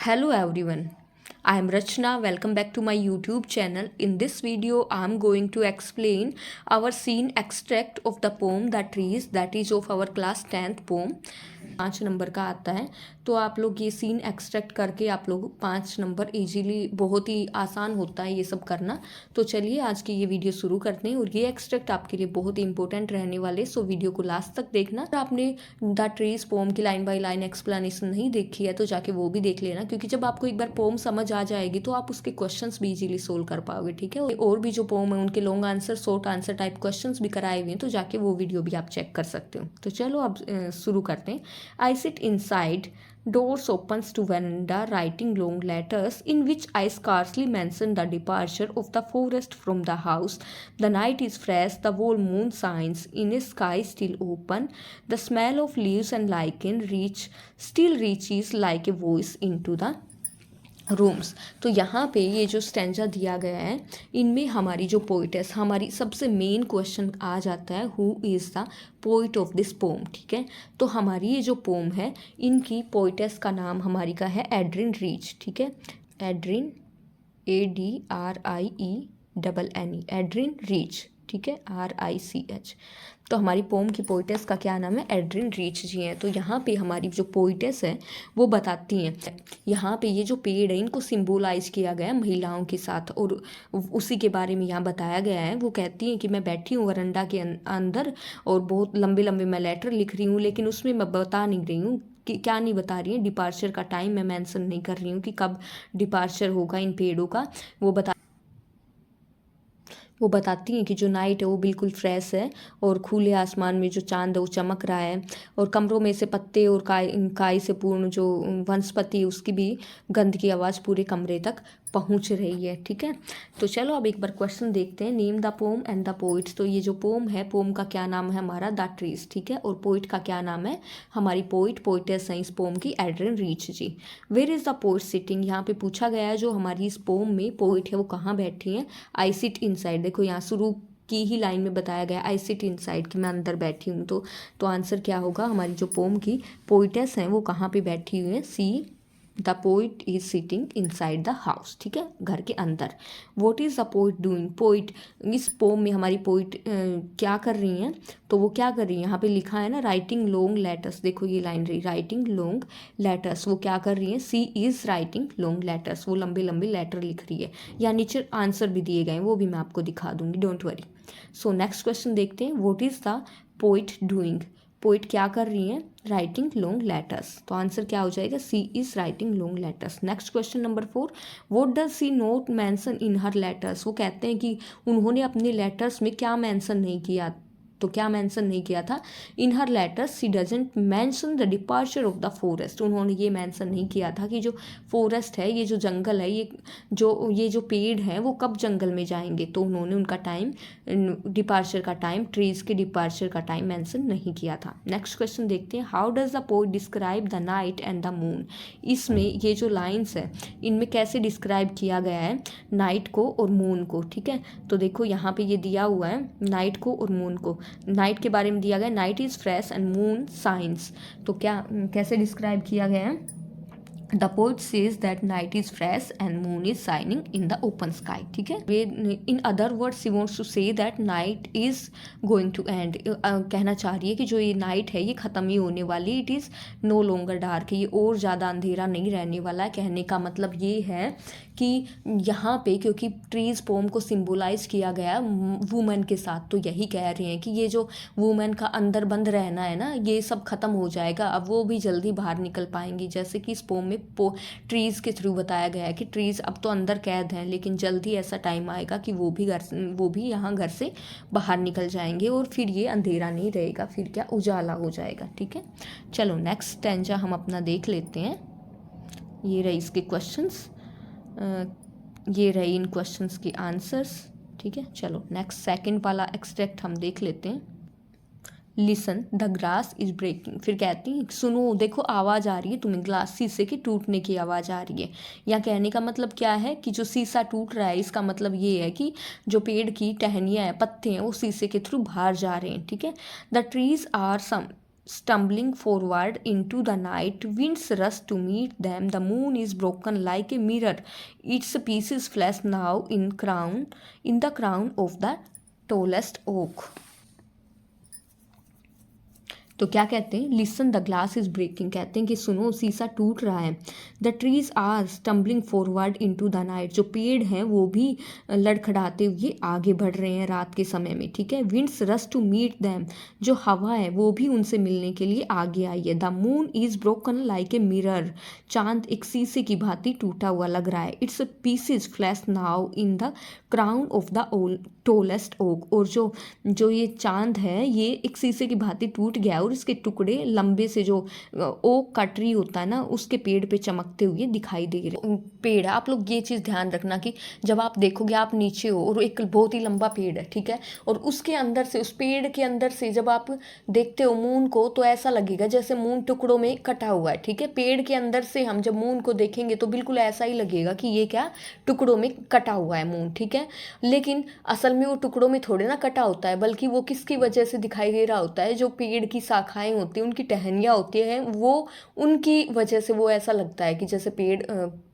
Hello everyone, I am Rachna. Welcome back to my YouTube channel. In this video, I am going to explain our scene extract of the poem The Trees, that is of our class 10th poem. 5 number का आता है, तो आप लोग ये scene extract करके आप लोग 5 नंबर इजीली, बहुत ही आसान होता है ये सब करना। तो चलिए आज की ये वीडियो शुरू करते हैं और ये एक्सट्रैक्ट आपके लिए बहुत ही इंपॉर्टेंट रहने वाले, सो वीडियो को लास्ट तक देखना। अगर आपने द ट्रीज पोम की लाइन बाय लाइन एक्सप्लेनेशन नहीं देखी है तो जाके वो भी देख लेना, क्योंकि जब आपको एक बार पोम समझ आ जाएगी तो आप उसके क्वेश्चंस भी इजीली सोल्व कर पाओगे। ठीक है, और भी जो पोम है उनके long answer, short answer type questions भी कराए हुए हैं, तो जाके वो वीडियो भी आप चेक कर सकते हो। तो चलो अब शुरू करते हैं। I sit inside, doors opens to veranda, writing long letters in which I scarcely mention the departure of the forest from the house. The night is fresh, the whole moon shines in a sky still open. The smell of leaves and lichen still reaches like a voice into the rooms. तो यहाँ पे ये जो stanza दिया गया है, इनमें हमारी जो पोइटेस, हमारी सबसे मेन क्वेश्चन आ जाता है, who is the poet of this pome. ठीक है, तो हमारी ये जो पोम है, इनकी पोइटेस का नाम हमारी का है एड्रिन रीच। ठीक है, एड्रिन ADRIENNE, एड्रिन रीच। ठीक है, RICH। तो हमारी पोम की पोइटेस का क्या नाम है? एड्रिन रीच जी हैं। तो यहाँ पे हमारी जो पोइटेस है वो बताती हैं, यहाँ पे ये जो पेड़ है इनको सिंबोलाइज किया गया है महिलाओं के साथ, और उसी के बारे में यहाँ बताया गया है। वो कहती हैं कि मैं बैठी हूँ वरंडा के अंदर और बहुत लंबे लंबे मैं लेटर लिख रही हूँ, लेकिन उसमें मैं बता नहीं रही हूँ कि क्या नहीं बता रही है, डिपार्चर का टाइम मैं मेंशन नहीं कर रही हूँ कि कब डिपार्चर होगा इन पेड़ों का। वो बताती हैं कि जो नाइट है वो बिल्कुल फ्रेश है और खुले आसमान में जो चांद है वो चमक रहा है, और कमरों में से पत्ते और काई से पूर्ण जो वनस्पति है उसकी भी गंध की आवाज़ पूरे कमरे तक पहुंच रही है। ठीक है, तो चलो अब एक बार क्वेश्चन देखते हैं। Name the poem and the poets. तो ये जो पोम है, पोम का क्या नाम है? हमारा द ट्रीज। ठीक है, और पोइट का क्या नाम है? हमारी पोइटेस हैं इस पोम की, Adrienne Rich ji. Where is the poet sitting? यहाँ पे पूछा गया है जो हमारी इस पोम में पोइट है वो कहाँ बैठी हैं। I sit inside. देखो यहाँ शुरू की ही लाइन में बताया गया आई सिट इनसाइड कि मैं अंदर बैठी हूँ। तो आंसर क्या होगा? हमारी जो पोम की पोइटेस हैं वो कहाँ पे बैठी हुई हैं? See, the poet is sitting inside the house. ठीक है, घर के अंदर। What is the poet doing? Poet, इस पोम में हमारी पोइट क्या कर रही हैं? तो वो क्या कर रही है? यहाँ पे लिखा है ना, राइटिंग लॉन्ग लेटर्स। देखो ये लाइन रही, राइटिंग लॉन्ग लेटर्स। वो क्या कर रही है? She is writing long letters. वो लंबे लंबे लेटर लिख रही है। या नीचे आंसर भी दिए गए हैं, वो भी मैं आपको दिखा दूंगी, don't worry. So next question देखते हैं। What is the poet doing? Poet क्या कर रही हैं? Writing long letters. तो आंसर क्या हो जाएगा? She is writing long letters. Next question number 4। What does she not mention in her letters? वो कहते हैं कि उन्होंने अपने लेटर्स में क्या मेंशन नहीं किया। तो क्या मेंशन नहीं किया था? In her letters she doesn't mention the departure of the forest. उन्होंने ये मेंशन नहीं किया था कि जो फॉरेस्ट है, ये जो जंगल है, ये जो पेड़ हैं वो कब जंगल में जाएंगे। तो उन्होंने उनका टाइम, डिपार्चर का टाइम, ट्रीज के डिपार्चर का टाइम मेंशन नहीं किया था। नेक्स्ट क्वेश्चन देखते हैं। How does the poet describe the night and the moon? इसमें ये जो लाइन्स है इनमें कैसे डिस्क्राइब किया गया है नाइट को और मून को? ठीक है, तो देखो यहाँ पे ये दिया हुआ है नाइट को और मून को। नाइट के बारे में दिया गया, night is fresh and moon shines. तो क्या कैसे डिस्क्राइब किया गया है? The poet says that night is fresh and moon is shining in the open sky. ठीक है, way in other words she wants to say that night is going to end. कहना चाह रही है कि जो ये नाइट है ये ख़त्म ही होने वाली। It is no longer dark, ये और ज़्यादा अंधेरा नहीं रहने वाला है। कहने का मतलब ये है कि यहाँ पे क्योंकि ट्रीज पोम को सिंबलाइज किया गया वुमेन के साथ, तो यही कह रहे हैं कि ये जो वुमेन का अंदर बंद रहना है ना, ये सब ख़त्म हो जाएगा। अब वो भी जल्दी बाहर निकल पाएंगी। जैसे कि इस पोम में ट्रीज के थ्रू बताया गया है कि ट्रीज अब तो अंदर कैद हैं, लेकिन जल्दी ऐसा टाइम आएगा कि वो भी यहाँ घर से बाहर निकल जाएंगे और फिर ये अंधेरा नहीं रहेगा, फिर क्या उजाला हो जाएगा। ठीक है, चलो नेक्स्ट स्टैंजा हम अपना देख लेते हैं। ये रही इसके क्वेश्चंस, ये रही इन क्वेश्चंस के आंसर्स। ठीक है, चलो नेक्स्ट सेकंड वाला एक्सट्रैक्ट हम देख लेते हैं। Listen the glass is breaking. फिर कहती हैं सुनो, देखो आवाज़ आ रही है तुम्हें, ग्लास शीशे के टूटने की आवाज़ आ रही है। यहाँ कहने का मतलब क्या है कि जो शीशा टूट रहा है, इसका मतलब ये है कि जो पेड़ की टहनियाँ हैं, पत्ते हैं, वो शीशे के थ्रू बाहर जा रहे हैं। ठीक है, the trees are some stumbling forward into the night, winds rush to meet them, the moon is broken like a mirror, its pieces flash now in the crown of the tallest oak. तो क्या कहते हैं, listen the glass is breaking, कहते हैं कि सुनो शीशा टूट रहा है। The trees are stumbling forward into the night, जो पेड़ हैं वो भी लड़खड़ाते हुए आगे बढ़ रहे हैं रात के समय में, ठीक है। Winds rush to meet them, जो हवा है वो भी उनसे मिलने के लिए आगे आई है। The moon is broken like a mirror, चांद एक शीशे की भांति टूटा हुआ लग रहा है। Its pieces flash now in the crown of the tallest oak, और जो ये चांद है ये एक शीशे की भांति टूट गया और इसके टुकड़े लंबे से जो ओक का ट्री होता है ना उसके पेड़ पे चमकते हुए दिखाई दे रहे। पेड़, आप लोग ये चीज़ ध्यान रखना कि जब आप देखोगे आप नीचे हो और एक बहुत ही लंबा पेड़ है, ठीक है, और उसके अंदर से, उस पेड़ के अंदर से जब आप देखते हो मून को तो ऐसा लगेगा जैसे मून टुकड़ों में कटा हुआ है, ठीक है। पेड़ के अंदर से हम जब मून को देखेंगे तो बिल्कुल ऐसा ही लगेगा कि ये क्या टुकड़ों में कटा हुआ है मून, ठीक है। लेकिन असल में वो टुकड़ों में थोड़े ना कटा होता है, बल्कि वो किसकी वजह से दिखाई दे रहा होता है, जो पेड़ की शाखाएं होती हैं, उनकी टहनियाँ होती हैं, वो उनकी वजह से वो ऐसा लगता है कि जैसे पेड़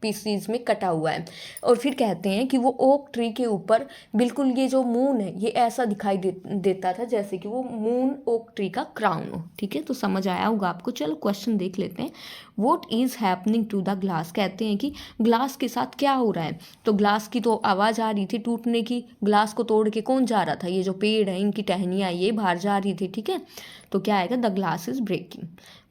पीसीज में कटा हुआ है। और फिर कहते हैं कि वो ओक ट्री के ऊपर बिल्कुल ये जो मून है ये ऐसा दिखाई देता था जैसे कि वो मून ओक ट्री का क्राउन हो, ठीक है। तो समझ आया होगा आपको। चलो क्वेश्चन देख लेते हैं। What is happening to the glass, कहते हैं कि ग्लास के साथ क्या हो रहा है। तो ग्लास की तो आवाज़ आ रही थी टूटने की, ग्लास को तोड़ के कौन जा रहा था, ये जो पेड़ है इनकी टहनियाँ ये बाहर जा रही थी, ठीक है। तो क्या आएगा, the glass is breaking.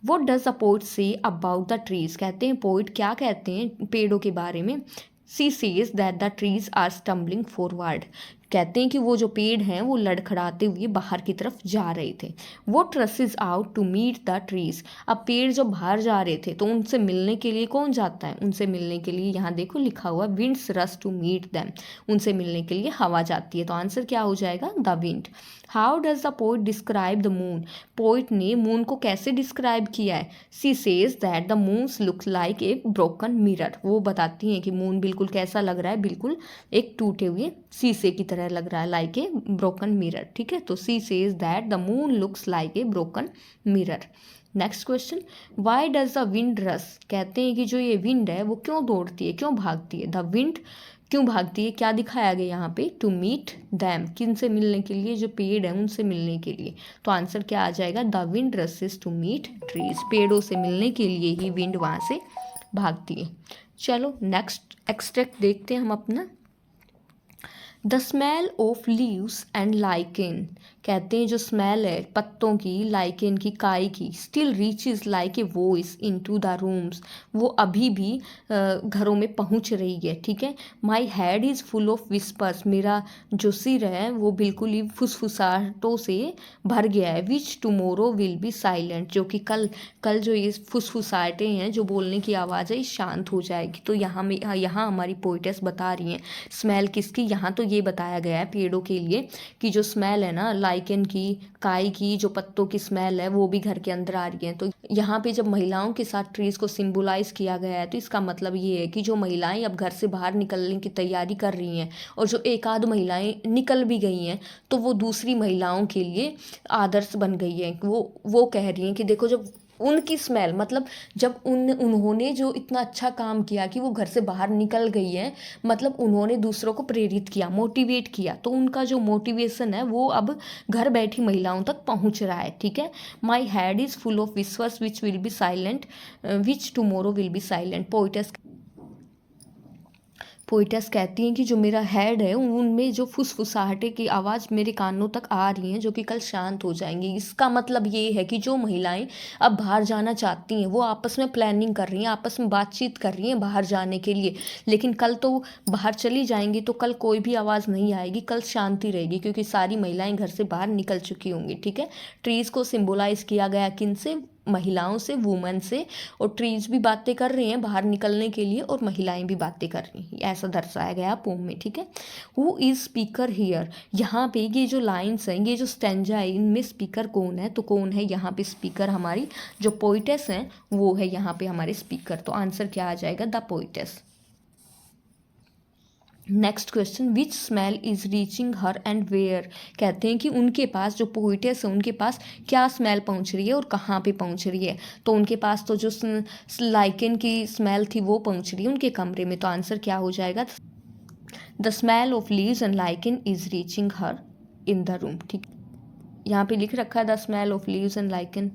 What does the poet say about the trees, कहते हैं पोइट क्या कहते हैं पेड़ों के बारे में। She says that the trees are stumbling forward, कहते हैं कि वो जो पेड़ हैं वो लड़खड़ाते हुए बाहर की तरफ जा रहे थे। वो rushes out to meet the trees, अब पेड़ जो बाहर जा रहे थे तो उनसे मिलने के लिए कौन जाता है, उनसे मिलने के लिए यहाँ देखो लिखा हुआ winds rush to meet them, उनसे मिलने के लिए हवा जाती है। तो आंसर क्या हो जाएगा, the wind. How does the poet describe the moon, poet ने मून को कैसे डिस्क्राइब किया है। सी says that the moons looks like a broken mirror, वो बताती हैं कि मून बिल्कुल कैसा लग रहा है, बिल्कुल एक टूटे हुए शीशे की तरह लग रहा है, लाइक ए ब्रोकन मिरर, ठीक है। तो सी says that the moon looks like a broken mirror. Next question, why does the wind रस, कहते हैं कि जो ये विंड है वो क्यों दौड़ती है, क्यों भागती है। द विंड क्यों भागती है, क्या दिखाया गया यहाँ पे, टू मीट दैम, किन से मिलने के लिए, जो पेड़ है उनसे मिलने के लिए। तो आंसर क्या आ जाएगा, the wind rushes to meet trees, पेड़ों से मिलने के लिए ही विंड वहाँ से भागती है। चलो नेक्स्ट एक्सट्रैक्ट देखते हैं हम अपना। The smell of leaves and lichen, कहते हैं जो स्मेल है पत्तों की, लाइकेन की, काई की, still reaches like a voice into the rooms, वो अभी भी घरों में पहुंच रही है, ठीक है। My head is full of whispers, मेरा जो सिर है वो बिल्कुल ही फुसफुसाहटों से भर गया है। विच टुमोरो विल बी साइलेंट, जो कि कल जो ये फुसफुसाहटें हैं, जो बोलने की आवाज़ है, शांत हो जाएगी। तो यहाँ हमारी पोइटेस बता रही हैं स्मेल किसकी, यहाँ तो ये बताया गया है पेड़ों के लिए कि जो स्मेल है ना लाइकेन की, काई की, जो पत्तों की स्मेल है वो भी घर के अंदर आ रही है। तो यहाँ पे जब महिलाओं के साथ ट्रीज को सिंबलाइज किया गया है तो इसका मतलब ये है कि जो महिलाएं अब घर से बाहर निकलने की तैयारी कर रही हैं और जो एक आध महिलाएं निकल भी गई हैं तो वो दूसरी महिलाओं के लिए आदर्श बन गई है। वो कह रही हैं कि देखो जब उनकी स्मेल, मतलब जब उन्होंने जो इतना अच्छा काम किया कि वो घर से बाहर निकल गई है, मतलब उन्होंने दूसरों को प्रेरित किया, मोटिवेट किया, तो उनका जो मोटिवेशन है वो अब घर बैठी महिलाओं तक पहुंच रहा है, ठीक है। My head is full of विश्वास which will be silent, which tomorrow will be silent. Poetess कहती हैं कि जो मेरा हेड है उनमें जो फुसफुसाहटे की आवाज़ मेरे कानों तक आ रही हैं जो कि कल शांत हो जाएंगी। इसका मतलब ये है कि जो महिलाएं अब बाहर जाना चाहती हैं वो आपस में प्लानिंग कर रही हैं, आपस में बातचीत कर रही हैं बाहर जाने के लिए, लेकिन कल तो बाहर चली जाएंगी तो कल कोई भी आवाज़ नहीं आएगी, कल शांति रहेगी क्योंकि सारी महिलाएं घर से बाहर निकल चुकी होंगी, ठीक है। ट्रीज़ को सिम्बोलाइज किया गया किन से, महिलाओं से, वुमेन से, और ट्रीज भी बातें कर रहे हैं बाहर निकलने के लिए और महिलाएं भी बातें कर रही हैं, ऐसा दर्शाया गया पोम में, ठीक है। हु इज स्पीकर हियर, यहाँ पे ये जो लाइन्स हैं, ये जो स्टैंजा है, इनमें स्पीकर कौन है, तो कौन है यहाँ पे स्पीकर, हमारी जो पोइटेस हैं वो है यहाँ पे हमारे स्पीकर। तो आंसर क्या आ जाएगा, the poetess. Next question, which smell is reaching her and where. कहते हैं कि उनके पास जो पोइटेस है उनके पास क्या स्मेल पहुंच रही है और कहाँ पे पहुंच रही है। तो उनके पास तो जो लाइकेन की स्मेल थी वो पहुंच रही है उनके कमरे में। तो आंसर क्या हो जाएगा, the smell of leaves and lichen is reaching her in the room. ठीक, यहाँ पे लिख रखा है the smell of leaves and lichen.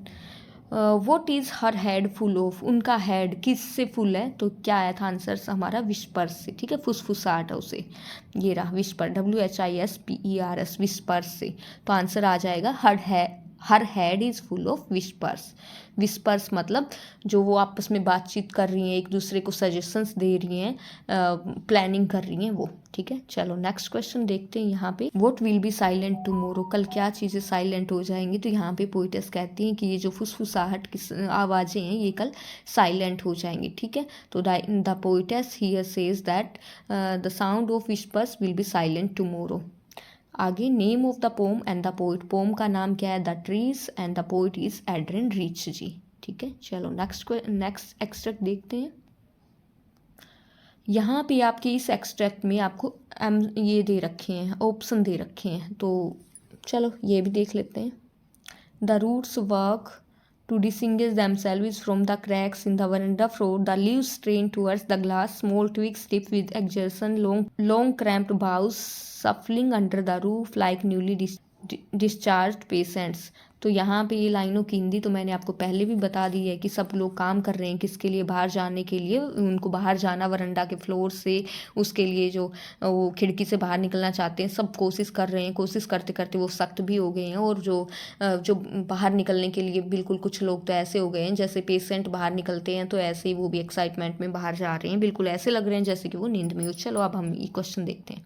What is her head full of, उनका हेड किस से फुल है। तो क्या आया था आंसर हमारा, विस्पर्स से। ठीक है, फुसफुसाहट है उसे, ये रहा विस्पर, WHISPERS, विस्पर्स से। तो आंसर आ जाएगा हर head is full of whispers. Whispers मतलब जो वो आपस में बातचीत कर रही हैं, एक दूसरे को सजेशंस दे रही हैं, प्लानिंग कर रही हैं वो। ठीक है, चलो नेक्स्ट क्वेश्चन देखते हैं यहाँ पे, what will be silent tomorrow, कल क्या चीज़ें साइलेंट हो जाएंगी। तो यहाँ पे पोइटेस कहती हैं कि ये जो फुसफुसाहट की आवाज़ें हैं ये कल साइलेंट हो जाएंगी। ठीक है, तो the poetess here says that the sound of whispers will be silent tomorrow. आगे, name of the poem and the poet, poem का नाम क्या है, the trees, and the poet is Adrienne Rich ji. ठीक है, चलो नेक्स्ट एक्सट्रैक्ट देखते हैं। यहाँ पे आपके इस एक्सट्रैक्ट में आपको ये दे रखे हैं, ऑप्शन दे रखे हैं, तो चलो ये भी देख लेते हैं। The roots work to distinguish themselves from the cracks in the veranda floor. The leaves strain towards the glass, small twigs stiff with exertion, long cramped boughs shuffling under the roof like newly discharged patients. तो यहाँ पे ये लाइनों की हिंदी तो मैंने आपको पहले भी बता दी है कि सब लोग काम कर रहे हैं किसके लिए, बाहर जाने के लिए, उनको बाहर जाना वरंडा के फ्लोर से, उसके लिए जो वो खिड़की से बाहर निकलना चाहते हैं, सब कोशिश कर रहे हैं, कोशिश करते करते वो सख्त भी हो गए हैं। और जो बाहर निकलने के लिए बिल्कुल, कुछ लोग तो ऐसे हो गए हैं जैसे पेशेंट बाहर निकलते हैं तो ऐसे ही वो भी एक्साइटमेंट में बाहर जा रहे हैं, बिल्कुल ऐसे लग रहे हैं जैसे कि वो नींद में हो। चलो अब हम ये क्वेश्चन देखते हैं।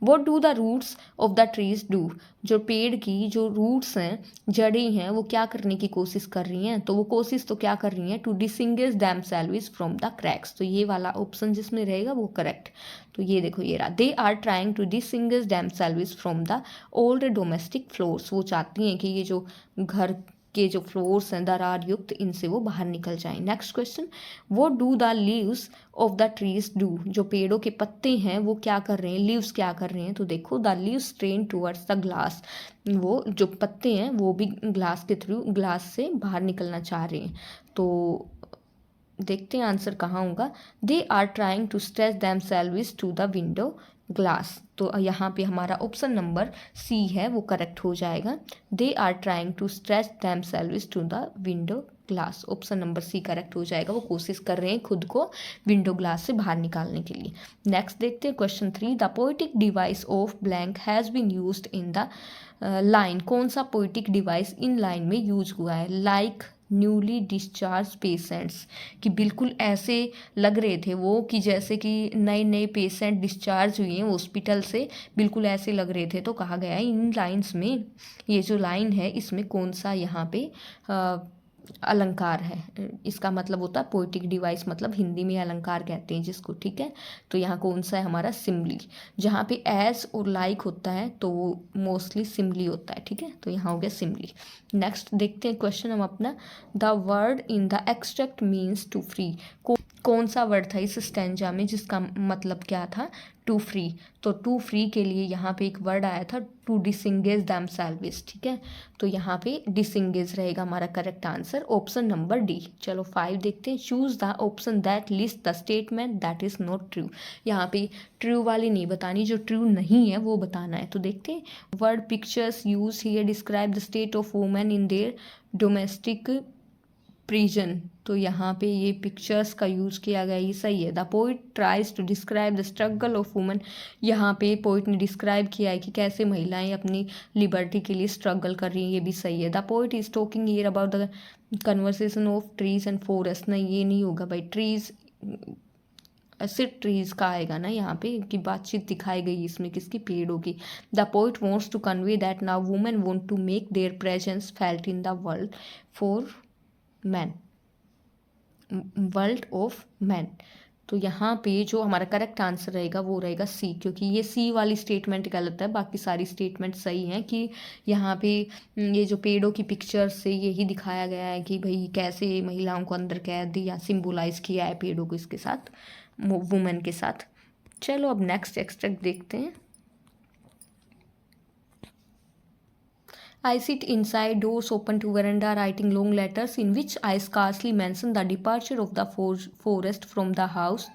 What do the roots of the trees do, जो पेड़ की जो रूट्स हैं, जड़ें हैं, वो क्या करने की कोशिश कर रही हैं। तो वो कोशिश तो क्या कर रही हैं, to distinguish themselves from the cracks. तो ये वाला ऑप्शन जिसमें रहेगा वो करेक्ट। तो ये देखो ये रहा, they are trying to distinguish themselves from the old domestic floors. वो चाहती हैं कि ये जो घर के जो फ्लोर्स हैं दरार युक्त, इनसे वो बाहर निकल जाएं। नेक्स्ट क्वेश्चन, वो do the leaves of the trees do, जो पेड़ों के पत्ते हैं वो क्या कर रहे हैं, लीव्स क्या कर रहे हैं। तो देखो, the leaves strain towards the glass, वो जो पत्ते हैं वो भी ग्लास के थ्रू, ग्लास से बाहर निकलना चाह रहे हैं। तो देखते हैं आंसर कहाँ होगा, they are trying to stretch themselves to the window glass. तो यहाँ पे हमारा ऑप्शन नंबर सी है वो करेक्ट हो जाएगा, they are trying to stretch themselves to the window glass. Option number C correct हो जाएगा, वो कोशिश कर रहे हैं खुद को विंडो ग्लास से बाहर निकालने के लिए। नेक्स्ट देखते हैं question 3, the poetic device of blank has been used in the line. कौन सा पोएटिक डिवाइस इन लाइन में यूज हुआ है, लाइक न्यूली डिस्चार्ज पेशेंट्स, कि बिल्कुल ऐसे लग रहे थे वो कि जैसे कि नए नए पेशेंट डिस्चार्ज हुए हैं हॉस्पिटल से, बिल्कुल ऐसे लग रहे थे। तो कहा गया है इन लाइंस में, ये जो लाइन है इसमें कौन सा यहाँ पे अलंकार है। इसका मतलब होता है पोएटिक डिवाइस, मतलब हिंदी में अलंकार कहते हैं जिसको। ठीक है, तो यहाँ कौन सा है हमारा, सिमली। जहाँ पे एज और लाइक होता है तो वो मोस्टली सिमली होता है। ठीक है, तो यहाँ हो गया सिमली। नेक्स्ट देखते हैं क्वेश्चन हम अपना, the word in the extract means to free. कौन सा वर्ड था इस स्टैंजा में जिसका मतलब क्या था, टू फ्री। तो टू फ्री के लिए यहाँ पे एक वर्ड आया था, टू डिसिंगेज देमसेल्व्स। ठीक है, तो यहाँ पे डिसिंगेज रहेगा हमारा correct answer, option number D. चलो 5 देखते हैं, choose the option that list the statement that is not true. यहाँ पे ट्रू वाली नहीं बतानी, जो ट्रू नहीं है वो बताना है। तो देखते हैं, word pictures use here describe the state of women in their domestic prison. तो यहाँ पे ये पिक्चर्स का यूज़ किया गया, ये सही है। The poet tries to describe the struggle of women. यहाँ पे पोइट ने डिस्क्राइब किया है कि कैसे महिलाएं अपनी लिबर्टी के लिए स्ट्रगल कर रही हैं, ये भी सही है। The poet is talking here about the conversation of trees and forest. नहीं, ये नहीं होगा भाई, ट्रीज सिर्फ ट्रीज का आएगा ना यहाँ पे, कि बातचीत दिखाई गई इसमें किसकी, पेड़ों की। The poet wants to convey that now women want to make their presence felt in the world for man, world of man. तो यहाँ पे जो हमारा करेक्ट आंसर रहेगा वो रहेगा सी, क्योंकि ये सी वाली स्टेटमेंट गलत है, बाकी सारी स्टेटमेंट सही हैं। कि यहाँ पे ये जो पेड़ों की पिक्चर से यही दिखाया गया है कि भाई कैसे महिलाओं को अंदर कैद या सिम्बोलाइज किया है पेड़ों को इसके साथ, वुमेन के साथ। चलो अब नेक्स्ट एक्सट्रैक्ट देखते हैं। I sit inside, doors open to veranda, writing long letters in which I scarcely mention the departure of the forest from the house.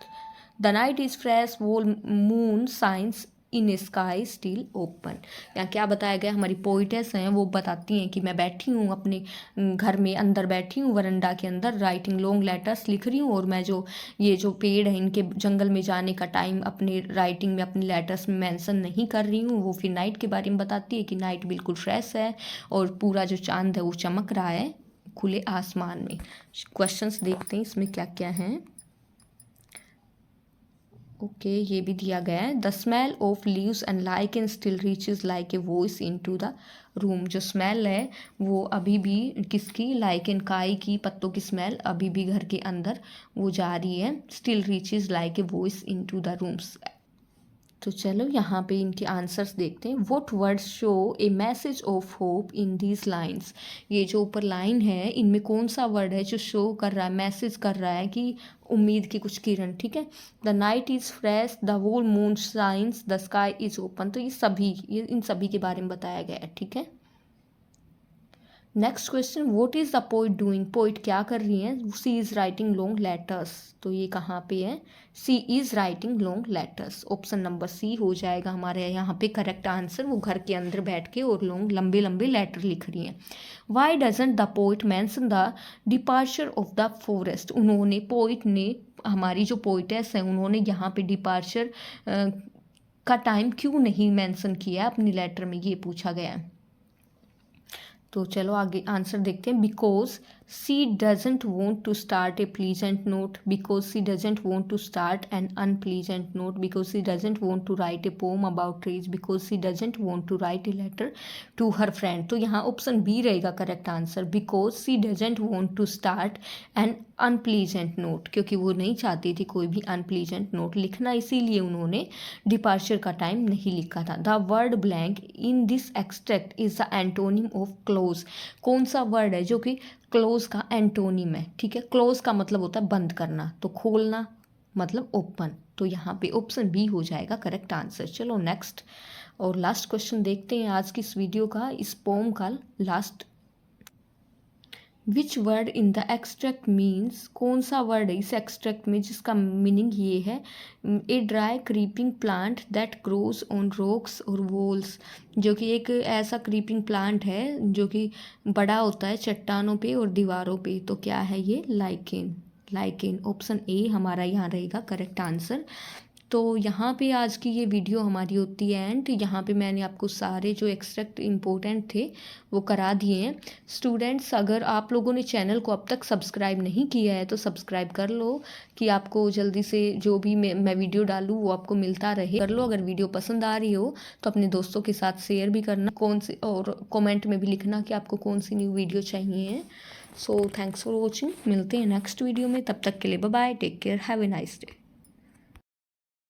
The night is fresh, full moon shines in a sky still open। यहाँ क्या बताया गया, हमारी poetess हैं वो बताती हैं कि मैं बैठी हूँ अपने घर में, अंदर बैठी हूँ वरंडा के अंदर, राइटिंग लॉन्ग लेटर्स लिख रही हूँ, और मैं जो ये जो पेड़ है इनके जंगल में जाने का टाइम अपने राइटिंग में, अपने लेटर्स में मेंशन नहीं कर रही हूँ। वो फिर नाइट के बारे में बताती है कि नाइट बिल्कुल फ्रेश है और पूरा जो चांद है वो चमक रहा है खुले आसमान में। क्वेश्चंस देखते हैं इसमें क्या क्या हैं। ओके ये भी दिया गया है। The smell of leaves and lichen still reaches like a voice into the room. जो स्मेल है वो अभी भी किसकी, लाइकेन काई की पत्तों की स्मेल अभी भी घर के अंदर वो जा रही है। Still reaches like a voice into the rooms. तो चलो यहाँ पे इनके आंसर्स देखते हैं। What words show A message of hope in these lines. ये जो ऊपर लाइन है इनमें कौन सा वर्ड है जो शो कर रहा है, मैसेज कर रहा है कि उम्मीद की कुछ किरण, ठीक है। The night is fresh, the whole moon shines, the sky is open. तो ये इन सभी के बारे में बताया गया है, ठीक है। Next question, what is the poet doing. Poet क्या कर रही हैं, she is writing long letters. तो ये कहाँ पे है, she is writing long letters. Option number C हो जाएगा हमारे यहाँ पे करेक्ट आंसर। वो घर के अंदर बैठ के और लंबे लंबे लेटर लिख रही हैं। Why doesn't the poet mention the departure of the forest. उन्होंने, पोइट ने, हमारी जो पोइटेस है उन्होंने यहाँ पे डिपार्चर का टाइम क्यों नहीं मैंसन किया अपनी लेटर में, ये पूछा गया है। तो चलो आगे आंसर देखते हैं। Because she doesn't want to start a pleasant note, because she doesn't want to start an unpleasant note, because she doesn't want to write a poem about trees, because she doesn't want to write a letter to her friend. तो यहाँ option B रहेगा correct answer. Because she doesn't want to start an unpleasant note, क्योंकि वो नहीं चाहती थी कोई भी अनप्लीजेंट नोट लिखना, इसीलिए उन्होंने डिपार्चर का टाइम नहीं लिखा था। The word blank in this extract is the antonym of close. कौन सा वर्ड है जो कि क्लोज का एंटोनिम है, ठीक है। क्लोज का मतलब होता है बंद करना, तो खोलना मतलब ओपन। तो यहाँ पे ऑप्शन बी हो जाएगा करेक्ट आंसर। चलो नेक्स्ट और लास्ट क्वेश्चन देखते हैं आज की इस वीडियो का, इस पोम का last. Which word in the extract means, कौन सा वर्ड है इस एक्सट्रैक्ट में जिसका मीनिंग ये है, a dry creeping plant that grows on rocks और वॉल्स। जो कि एक ऐसा क्रीपिंग प्लांट है जो कि बड़ा होता है चट्टानों पे और दीवारों पे। तो क्या है ये, लाइकेन। लाइकेन ऑप्शन ए हमारा यहाँ रहेगा करेक्ट आंसर। तो यहाँ पे आज की ये वीडियो हमारी होती है एंड। यहाँ पे मैंने आपको सारे जो एक्सट्रैक्ट इम्पोर्टेंट थे वो करा दिए हैं। स्टूडेंट्स, अगर आप लोगों ने चैनल को अब तक सब्सक्राइब नहीं किया है तो सब्सक्राइब कर लो कि आपको जल्दी से जो भी मैं वीडियो डालूँ वो आपको मिलता रहे। कर लो, अगर वीडियो पसंद आ रही हो तो अपने दोस्तों के साथ शेयर भी करना, कौन सी, और कमेंट में भी लिखना कि आपको कौन सी न्यू वीडियो चाहिए। सो थैंक्स फॉर वॉचिंग, मिलते हैं नेक्स्ट वीडियो में, तब तक के लिए bye bye, take care, have a nice day.